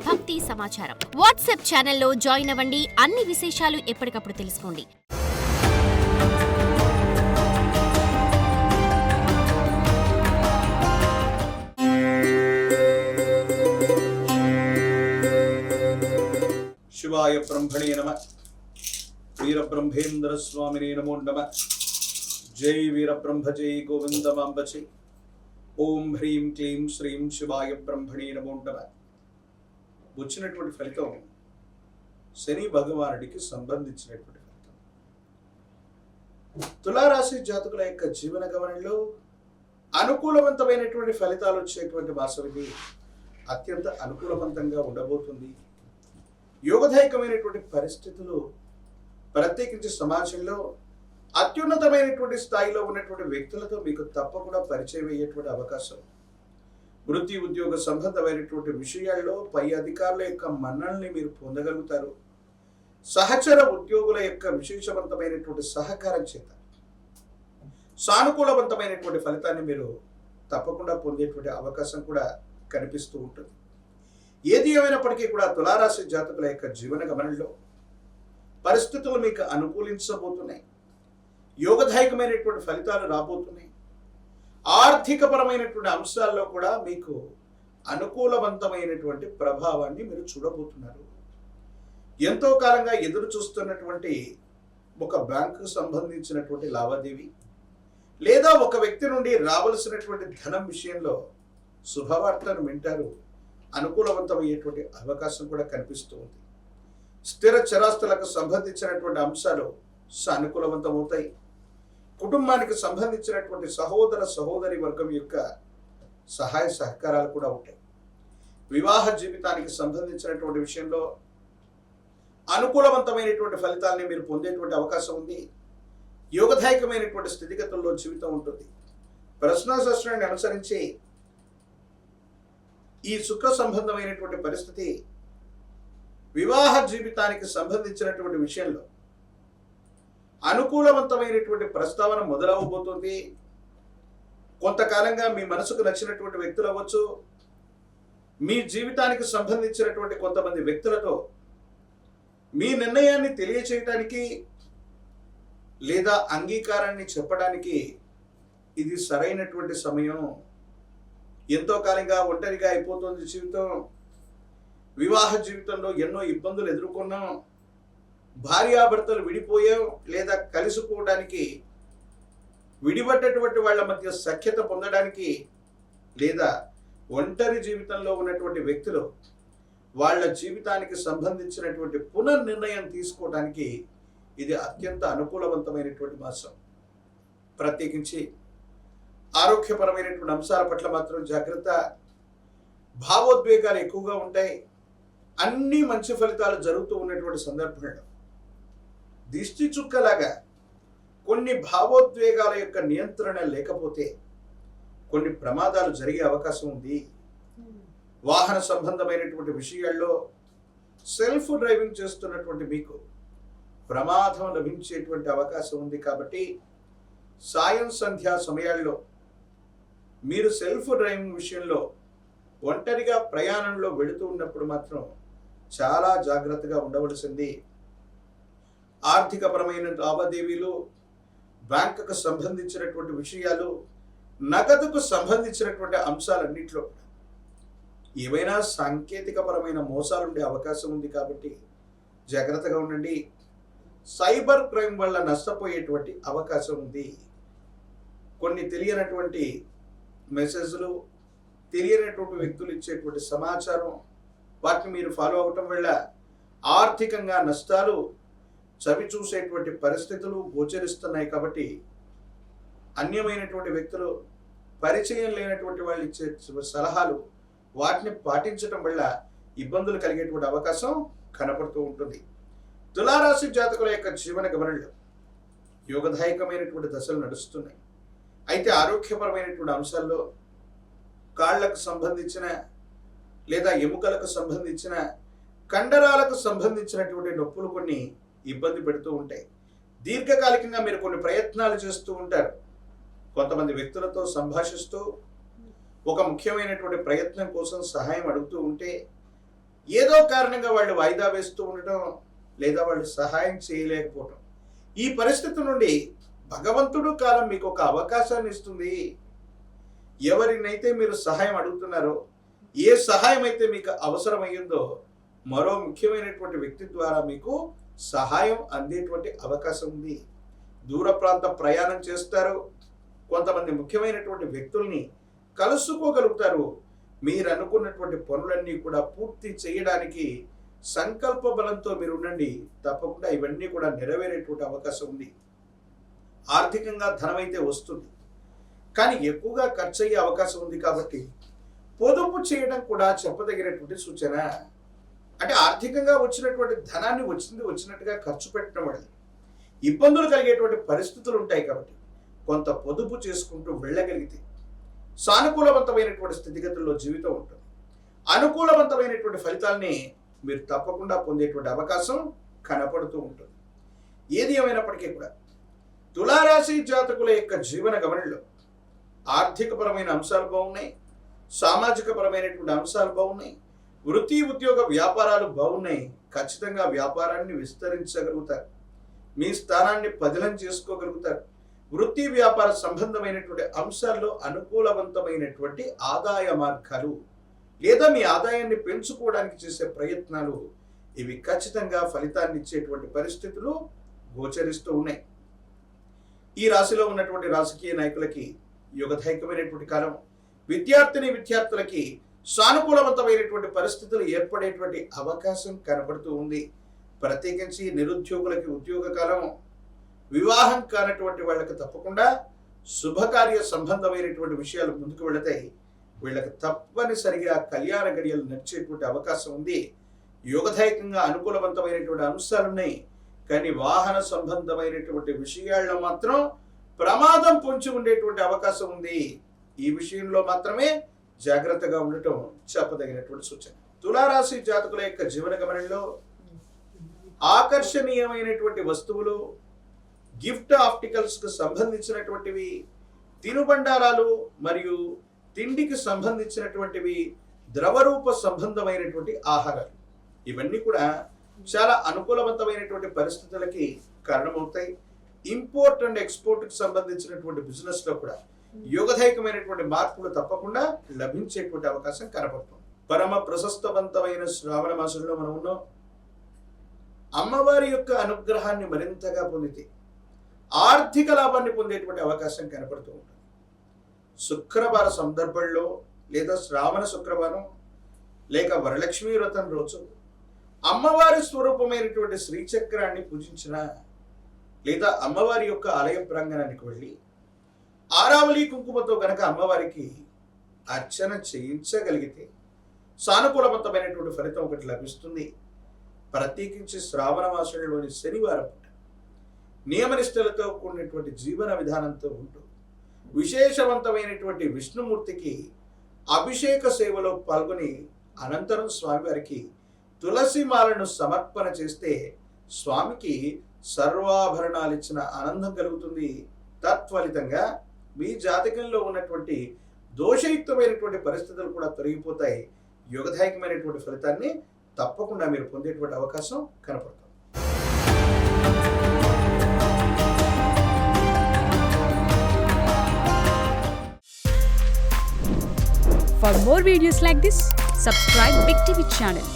భక్తి సమాచారం. వాట్సాప్ ఛానల్లో జాయిన్ అవ్వండి. అన్ని విశేషాలు ఎప్పటికప్పుడు తెలుసుకోండి. శివాయ బ్రహ్మణే నమః. వీరబ్రహ్మేంద్ర స్వామినే నమో నమః. జై వీరబ్రహ్మ జై గోవిందమాంబ జై. ఓం హ్రీం క్లీం శ్రీం శివాయ బ్రహ్మణే నమో నమః. వచ్చినటువంటి ఫలితం శని భగవానుడికి సంబంధించినటువంటి ఫలితం. తులారాశి జాతకుల యొక్క జీవన గమనంలో అనుకూలవంతమైనటువంటి ఫలితాలు వచ్చేటువంటి మాసం ఇది. అత్యంత అనుకూలవంతంగా ఉండబోతుంది. యోగదాయకమైనటువంటి పరిస్థితులు, ప్రత్యేకించి సమాజంలో అత్యున్నతమైనటువంటి స్థాయిలో ఉన్నటువంటి వ్యక్తులతో మీకు తప్పకుండా పరిచయం అయ్యేటువంటి అవకాశం. వృత్తి ఉద్యోగ సంబంధమైనటువంటి విషయాల్లో పై అధికారుల యొక్క మన్ననల్ని మీరు పొందగలుగుతారు. సహచర ఉద్యోగుల యొక్క విశేషవంతమైనటువంటి సహకారం చేత సానుకూలవంతమైనటువంటి ఫలితాన్ని మీరు తప్పకుండా పొందేటువంటి అవకాశం కూడా కనిపిస్తూ ఉంటుంది. ఏది ఏమైనప్పటికీ కూడా తులారాశి జాతకుల యొక్క జీవన గమనంలో పరిస్థితులు మీకు అనుకూలించబోతున్నాయి. యోగదాయకమైనటువంటి ఫలితాలు రాబోతున్నాయి. ఆర్థికపరమైనటువంటి అంశాల్లో కూడా మీకు అనుకూలవంతమైనటువంటి ప్రభావాన్ని మీరు చూడబోతున్నారు. ఎంతో కాలంగా ఎదురు చూస్తున్నటువంటి ఒక బ్యాంకుకు సంబంధించినటువంటి లావాదేవీ లేదా ఒక వ్యక్తి నుండి రావలసినటువంటి ధనం విషయంలో శుభవార్తను వింటారు. అనుకూలవంతమయ్యేటువంటి అవకాశం కూడా కనిపిస్తూ ఉంది. స్థిర చరాస్తులకు సంబంధించినటువంటి అంశాలు సానుకూలవంతమవుతాయి. కుటుంబానికి సంబంధించినటువంటి సహోదర సహోదరి వర్గం యొక్క సహాయ సహకారాలు కూడా ఉంటాయి. వివాహ జీవితానికి సంబంధించినటువంటి విషయంలో అనుకూలవంతమైనటువంటి ఫలితాలని మీరు పొందేటువంటి అవకాశం ఉంది. యోగదాయకమైనటువంటి స్థితిగతుల్లో జీవితం ఉంటుంది. ప్రశ్నాశాస్త్రాన్ని అనుసరించి ఈ సుఖ సంబంధమైనటువంటి పరిస్థితి వివాహ జీవితానికి సంబంధించినటువంటి విషయంలో అనుకూలవంతమైనటువంటి ప్రస్తావన మొదలవబోతుంది. కొంతకాలంగా మీ మనసుకు నచ్చినటువంటి వ్యక్తులు అవ్వచ్చు, మీ జీవితానికి సంబంధించినటువంటి కొంతమంది వ్యక్తులతో మీ నిర్ణయాన్ని తెలియచేయటానికి లేదా అంగీకారాన్ని చెప్పడానికి ఇది సరైనటువంటి సమయం. ఎంతో కాలంగా ఒంటరిగా అయిపోతుంది జీవితం. వివాహ జీవితంలో ఎన్నో ఇబ్బందులు ఎదుర్కొన్నాం. భార్యాభర్తలు విడిపోయాం లేదా కలిసిపోవడానికి, విడిపడ్డటువంటి వాళ్ళ మధ్య సఖ్యత పొందడానికి, లేదా ఒంటరి జీవితంలో ఉన్నటువంటి వ్యక్తులు వాళ్ళ జీవితానికి సంబంధించినటువంటి పునర్నిర్ణయం తీసుకోవడానికి ఇది అత్యంత అనుకూలవంతమైనటువంటి మాసం. ప్రత్యేకించి ఆరోగ్యపరమైనటువంటి అంశాల పట్ల మాత్రం జాగ్రత్త. భావోద్వేగాలు ఎక్కువగా ఉంటాయి. అన్ని మంచి ఫలితాలు జరుగుతూ ఉన్నటువంటి సందర్భంలో దిష్టి చుక్కలాగా కొన్ని భావోద్వేగాల యొక్క నియంత్రణ లేకపోతే కొన్ని ప్రమాదాలు జరిగే అవకాశం ఉంది. వాహన సంబంధమైనటువంటి విషయాల్లో సెల్ఫ్ డ్రైవింగ్ చేస్తున్నటువంటి మీకు ప్రమాదం లభించేటువంటి అవకాశం ఉంది. కాబట్టి సాయం సంధ్యా సమయాల్లో మీరు సెల్ఫ్ డ్రైవింగ్ విషయంలో ఒంటరిగా ప్రయాణంలో వెళుతూ ఉన్నప్పుడు మాత్రం చాలా జాగ్రత్తగా ఉండవలసింది. ఆర్థికపరమైన లావాదేవీలు, బ్యాంకుకు సంబంధించినటువంటి విషయాలు, నగదుకు సంబంధించినటువంటి అంశాలన్నింటిలో ఏవైనా సాంకేతికపరమైన మోసాలు ఉండే అవకాశం ఉంది. కాబట్టి జాగ్రత్తగా ఉండండి. సైబర్ క్రైమ్ వల్ల నష్టపోయేటువంటి అవకాశం ఉంది. కొన్ని తెలియనటువంటి మెసేజ్లు, తెలియనటువంటి వ్యక్తులు ఇచ్చేటువంటి సమాచారం, వాటిని మీరు ఫాలో అవ్వటం వల్ల ఆర్థికంగా నష్టాలు చవి చూసేటువంటి పరిస్థితులు గోచరిస్తున్నాయి. కాబట్టి అన్యమైనటువంటి వ్యక్తులు, పరిచయం లేనటువంటి వాళ్ళు ఇచ్చే సలహాలు, వాటిని పాటించడం వల్ల ఇబ్బందులు కలిగేటువంటి అవకాశం కనపడుతూ ఉంటుంది. తులారాశి జాతకుల యొక్క జీవన గమనంలో యోగదాయకమైనటువంటి దశలు నడుస్తున్నాయి. అయితే ఆరోగ్యపరమైనటువంటి అంశాల్లో కాళ్లకు సంబంధించిన లేదా ఎముకలకు సంబంధించిన కండరాలకు సంబంధించినటువంటి నొప్పులు కొన్ని ఇబ్బంది పెడుతూ ఉంటాయి. దీర్ఘకాలికంగా మీరు కొన్ని ప్రయత్నాలు చేస్తూ ఉంటారు. కొంతమంది వ్యక్తులతో సంభాషిస్తూ ఒక ముఖ్యమైనటువంటి ప్రయత్నం కోసం సహాయం అడుగుతూ ఉంటే ఏదో కారణంగా వాళ్ళు వాయిదా వేస్తూ ఉండటం, లేదా వాళ్ళు సహాయం చేయలేకపోవటం. ఈ పరిస్థితి నుండి భగవంతుడు కాలం మీకు ఒక అవకాశాన్ని ఇస్తుంది. ఎవరినైతే మీరు సహాయం అడుగుతున్నారో, ఏ సహాయం అయితే మీకు అవసరమయ్యిందో మరో ముఖ్యమైనటువంటి వ్యక్తి ద్వారా మీకు సహాయం అందేటువంటి అవకాశం ఉంది. దూర ప్రాంత ప్రయాణం చేస్తారు, కొంతమంది ముఖ్యమైనటువంటి వ్యక్తుల్ని కలుసుకోగలుగుతారు. మీరు అనుకున్నటువంటి పనులన్నీ కూడా పూర్తి చేయడానికి సంకల్ప బలంతో మీరు ఉండండి. తప్పకుండా ఇవన్నీ కూడా నెరవేరేటువంటి అవకాశం ఉంది. ఆర్థికంగా ధనమైతే వస్తుంది, కానీ ఎక్కువగా ఖర్చు అయ్యే అవకాశం ఉంది. కాబట్టి పొదుపు చేయడం కూడా చెప్పదగినటువంటి సూచన. అంటే ఆర్థికంగా వచ్చినటువంటి ధనాన్ని వచ్చినట్టుగా ఖర్చు పెట్టడం వల్ల ఇబ్బందులు కలిగేటువంటి పరిస్థితులు ఉంటాయి. కాబట్టి కొంత పొదుపు చేసుకుంటూ వెళ్ళగలిగితే సానుకూలవంతమైనటువంటి స్థితిగతుల్లో జీవితం ఉంటుంది. అనుకూలవంతమైనటువంటి ఫలితాల్ని మీరు తప్పకుండా పొందేటువంటి అవకాశం కనపడుతూ ఉంటుంది. ఏది ఏమైనప్పటికీ కూడా తులారాశి జాతకుల యొక్క జీవన గమనంలో ఆర్థికపరమైన అంశాలు బాగున్నాయి, సామాజిక పరమైనటువంటి అంశాలు బాగున్నాయి, వృత్తి ఉద్యోగ వ్యాపారాలు బాగున్నాయి. ఖచ్చితంగా వ్యాపారాన్ని విస్తరించగలుగుతారు, మీ స్థానాన్ని పదిలం చేసుకోగలుగుతారు. వృత్తి వ్యాపార సంబంధమైనటువంటి అంశాల్లో అనుకూలవంతమైనటువంటి ఆదాయ మార్గాలు లేదా మీ ఆదాయాన్ని పెంచుకోవడానికి చేసే ప్రయత్నాలు ఇవి ఖచ్చితంగా ఫలితాన్ని ఇచ్చేటువంటి పరిస్థితులు గోచరిస్తూ ఉన్నాయి. ఈ రాశిలో ఉన్నటువంటి రాజకీయ నాయకులకి యుగదాయకమైనటువంటి కాలం. విద్యార్థులకి సానుకూలవంతమైనటువంటి పరిస్థితులు ఏర్పడేటువంటి అవకాశం కనబడుతూ ఉంది. ప్రత్యేకించి నిరుద్యోగులకి ఉద్యోగ కాలం. వివాహం కానటువంటి వాళ్ళకి తప్పకుండా శుభకార్య సంబంధమైనటువంటి విషయాలు ముందుకు వెళతాయి. వీళ్ళకి తప్పనిసరిగా కళ్యాణ గడియలు నడిచేటువంటి అవకాశం ఉంది. యోగదాయకంగా అనుకూలవంతమైనటువంటి అంశాలున్నాయి, కానీ వాహన సంబంధమైనటువంటి విషయాల్లో మాత్రం ప్రమాదం పొంచి ఉండేటువంటి అవకాశం ఉంది. ఈ విషయంలో మాత్రమే జాగ్రత్తగా ఉండటం చెప్పదగినటువంటి సూచన. తులారాశి జాతకుల యొక్క జీవన గమనంలో ఆకర్షణీయమైనటువంటి వస్తువులు, గిఫ్ట్ ఆర్టికల్స్ కు సంబంధించినటువంటివి, తినుబండారాలు మరియు తిండికి సంబంధించినటువంటివి, ద్రవరూప సంబంధమైనటువంటి ఆహారాలు ఇవన్నీ కూడా చాలా అనుకూలవంతమైనటువంటి పరిస్థితులకి కారణమవుతాయి. ఇంపోర్ట్ అండ్ ఎక్స్పోర్ట్ కి సంబంధించినటువంటి బిజినెస్ లో కూడా యోగదాయకమైనటువంటి మార్పులు తప్పకుండా లభించేటువంటి అవకాశం కనబడుతుంది. పరమ ప్రశస్తవంతమైన శ్రావణ మాసంలో మనం ఉన్నాం. అమ్మవారి యొక్క అనుగ్రహాన్ని మరింతగా పొందితే ఆర్థిక లాభాన్ని పొందేటువంటి అవకాశం కనపడుతూ ఉంటుంది. శుక్రవార సందర్భంలో లేదా శ్రావణ శుక్రవారం లేక వరలక్ష్మీ వ్రతం రోజు అమ్మవారి స్వరూపమైనటువంటి శ్రీచక్రాన్ని పూజించిన లేదా అమ్మవారి యొక్క ఆలయ ప్రాంగణానికి వెళ్ళి ఆరావళి కుంకుమతో గనక అమ్మవారికి అర్చన చేయించగలిగితే సానుకూలవంతమైనటువంటి ఫలితం ఒకటి లభిస్తుంది. ప్రత్యేకించి శ్రావణ మాసంలోని శనివారం నియమనిష్టలతో కూడినటువంటి జీవన విధానంతో ఉంటూ విశేషవంతమైనటువంటి విష్ణుమూర్తికి అభిషేక సేవలో పాల్గొని అనంతరం స్వామివారికి తులసి మాలను సమర్పణ చేస్తే స్వామికి సర్వాభరణాలు ఇచ్చిన ఆనందం కలుగుతుంది. తత్ఫలితంగా మీ జాతకంలో ఉన్నటువంటి దోషయుక్తమైనటువంటి పరిస్థితులు కూడా తొలగిపోతాయి. యోగదాయకమైనటువంటి ఫలితాన్ని తప్పకుండా మీరు పొందేటువంటి అవకాశం కనపడుతుంది. For more videos like this, subscribe Big TV channel.